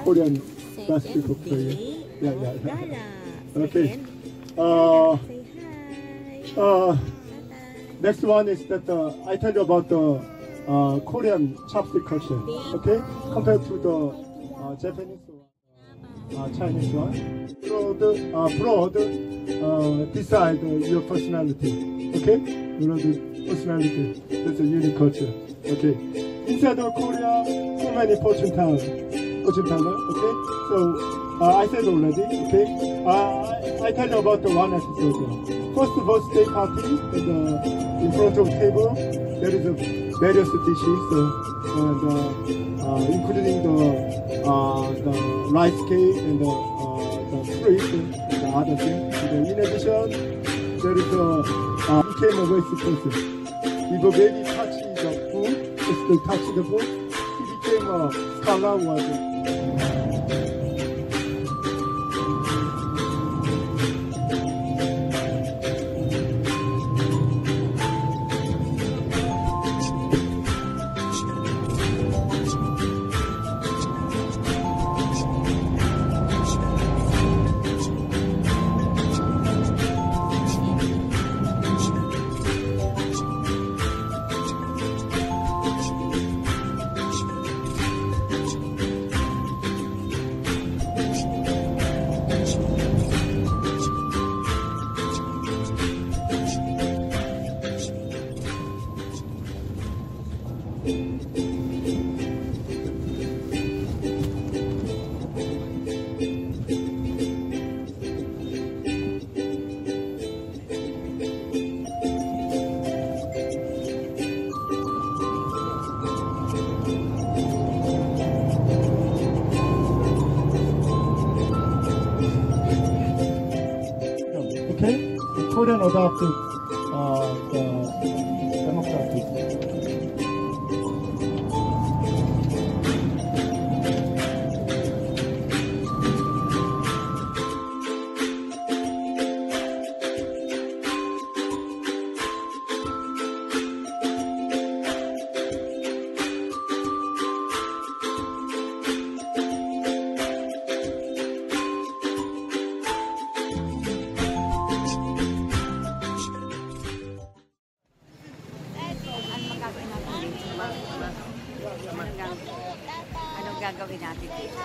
Korean basketball player. Yeah. Okay. Next one is that I tell you about the Korean chopstick culture. Okay, compared to the Japanese one, Chinese one. Broad, decide your personality. Okay, the personality. That's a unique culture. Okay, inside of Korea, so many fortune teller. Okay, so I said already. Okay, I tell you about the one episode. First birthday party, and in front of table there is various dishes, and including the rice cake and the fruit and the other things. And in addition, there is became a waste person. If a baby touch the food, if they touch the food, he became a scholar was. Okay, the Korean adopted the democracy. Anong gagawin natin dito?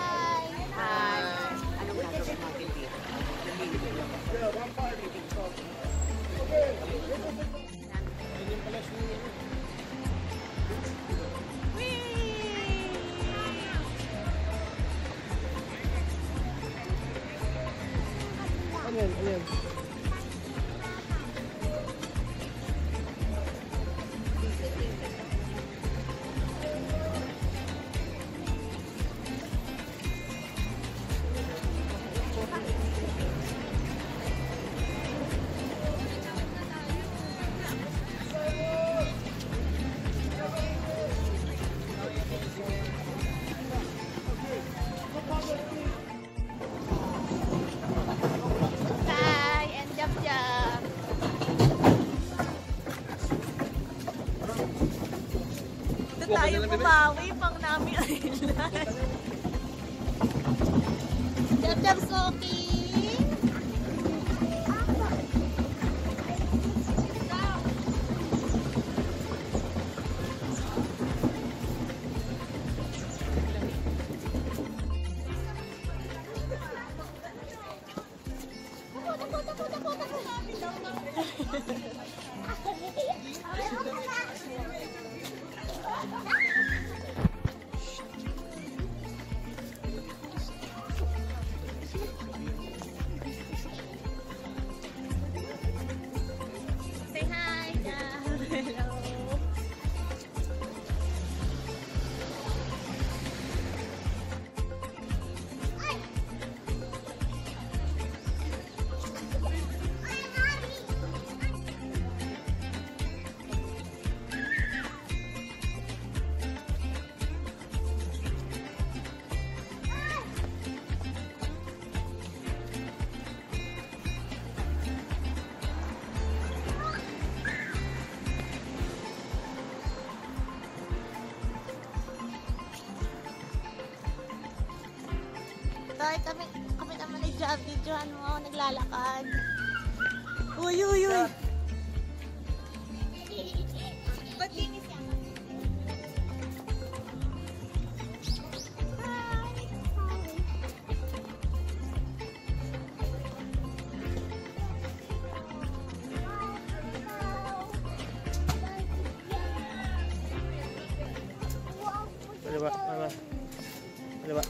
Hi! Anong gagawin natin dito? Ayan. Tayo pumawi pang namin island. Jab Soki. Say hi, Dad. Hello. Tay, kami naman nag-videohan mo, naglalakad. Uy, uy, uy. Ba't linis yan? Ano ba? Ano ba? Ano ba?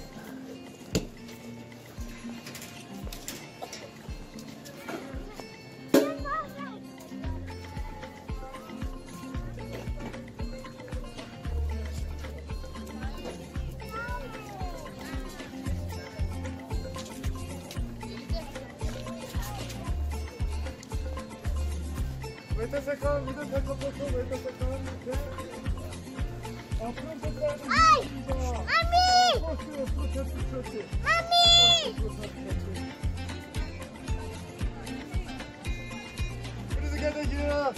Wait a second, we don't take a photo, wait a second, okay? Ay! Mami! Mami! Put it together here.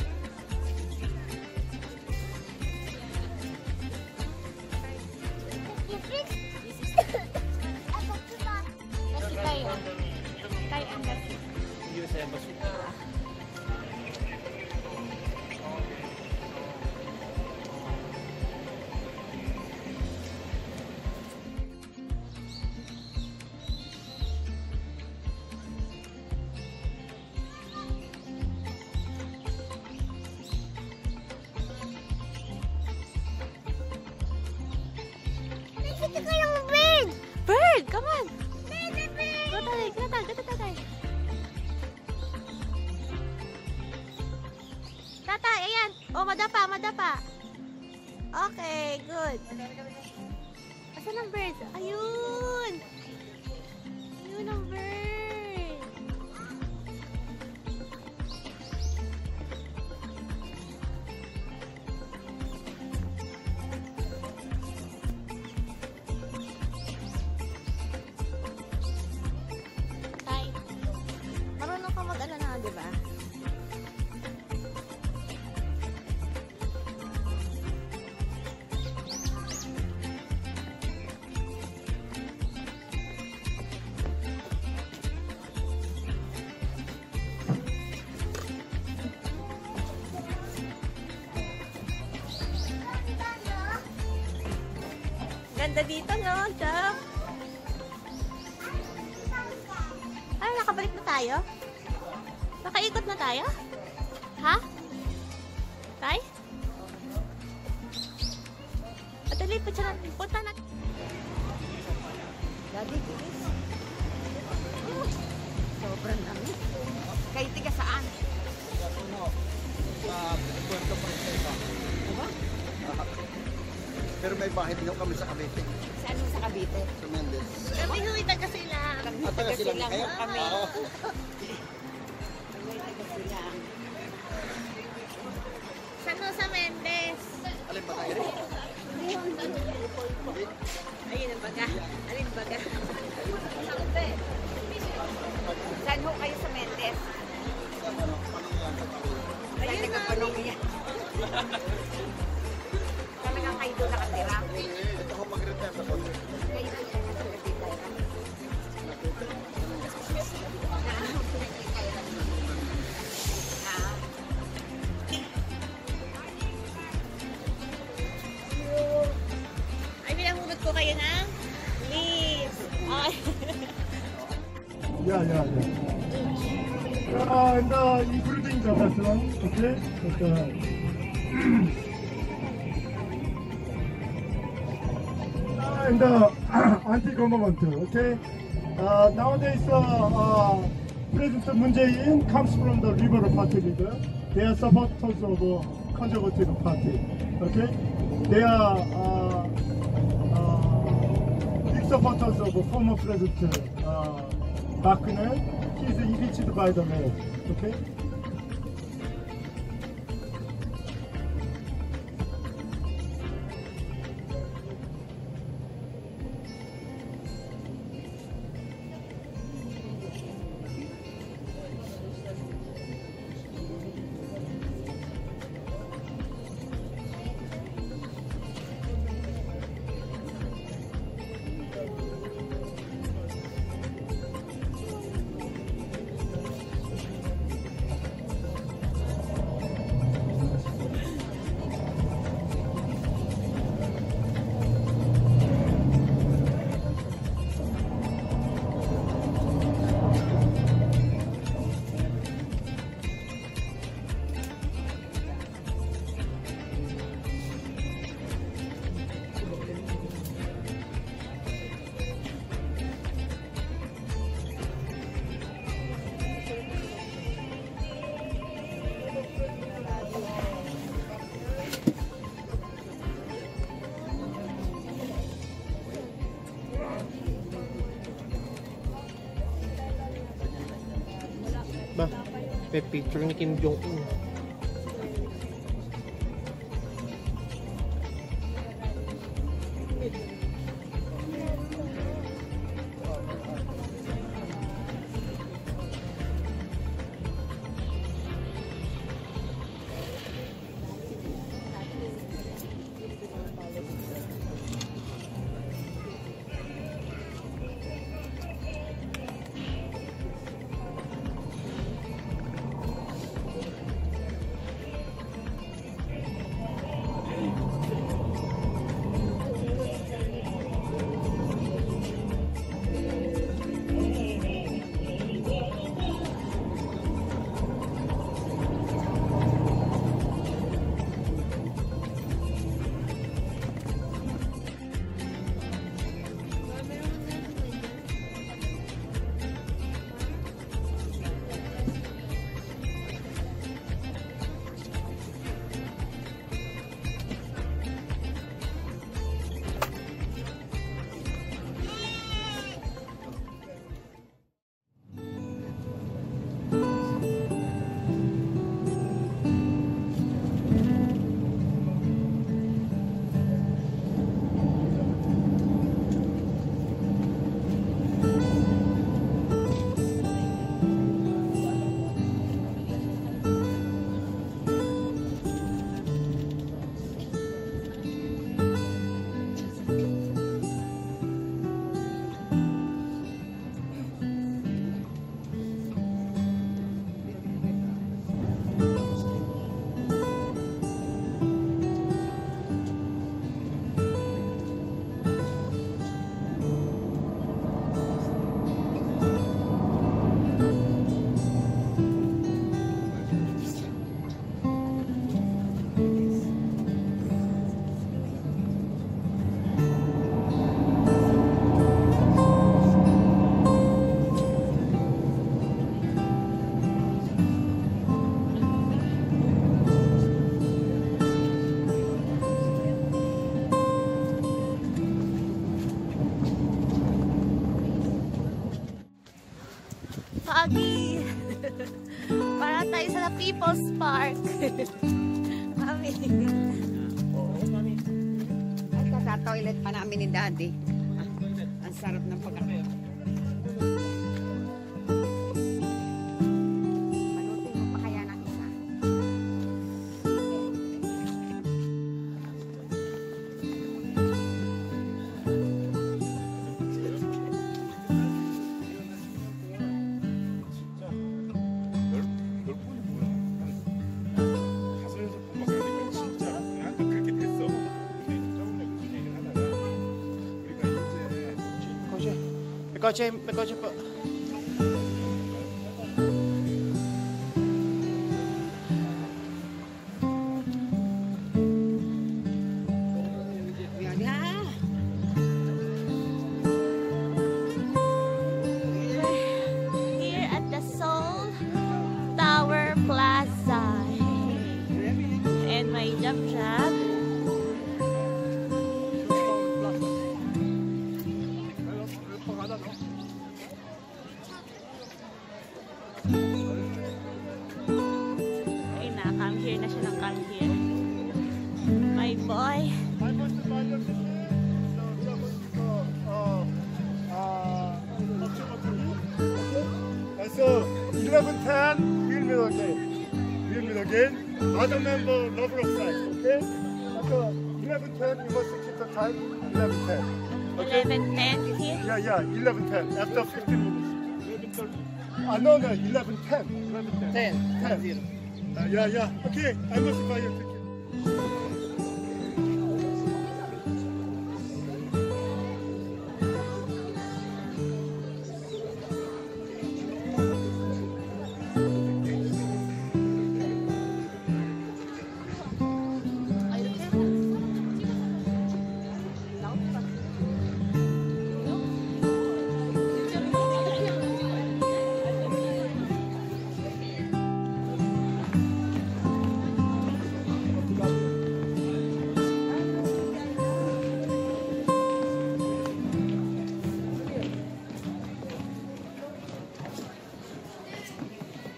Kasi kayo. Kayo ang gasi. US Embassy. Nakita ko yung bird! Bird! Come on! Go tatay, go tatay, go tatay. Tatay, ayan. Oh, madapa, madapa. Okay, good. Asan ang bird? Ayun! Ayun ang bird. Tay, marunong ka mag-ano na, di ba? Ganda dito, no? Jump. Ay, nakabalik na tayo? Nakaikot na tayo? Ha? Tay? Padali, punta na. Daddy, bilis. Sobrang dami. Kayo tiga saan? Puerto Princesa. Diba? Pero may bahay din kami sa Cavite. Saan mo sa Cavite? Sa Mendez. Kami huwita kasi lang. Kami Ah, taga taga silang silang kayo? kami. Oo. Kami taga silang. Saan mo sa Mendez? Alin ba tayo rin? Ayun ang baga. Alin baga? Sampe. Saan ho kayo sa Mendez? Ay, Ayun taga na. Panong yan. Talagang kayo doon nakatira. Ito ko mag-retire sa konti. Kayo doon na nakatira. Ah. Ay, pinahulot ko kayo ng leaves. Ay. Yeah. And including the first one, okay? And anti-government, okay? Nowadays, President Moon Jae-in comes from the Liberal Party leader. They are supporters of Conservative Party, okay? They are big supporters of former President Park Geun-hye. He is impeached by the law, okay? Ba? May picture ni Kim Jong-un. Pagi! Para tayo sa People's Park. Mami. Oo, mami. Ay, kaka-toilet pa namin ni Daddy. Ang sarap ng pagkakain. Malutin mo pa kaya ng isa. May kotse po. Yan na. Here at the Seoul Tower Plaza. And my job. Ay na, come here na siya ng come here. My boy. So 11:10, we'll meet again. We'll meet again. Other member, Roblox side, okay? So 11:10, you must keep the time. 11:10. Okay? 11:10 here. Yeah, 11:10. After 15 minutes. 11:30. No, 11:10. 11:10. 10. Yeah. Okay, I must buy your ticket.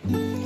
Bye.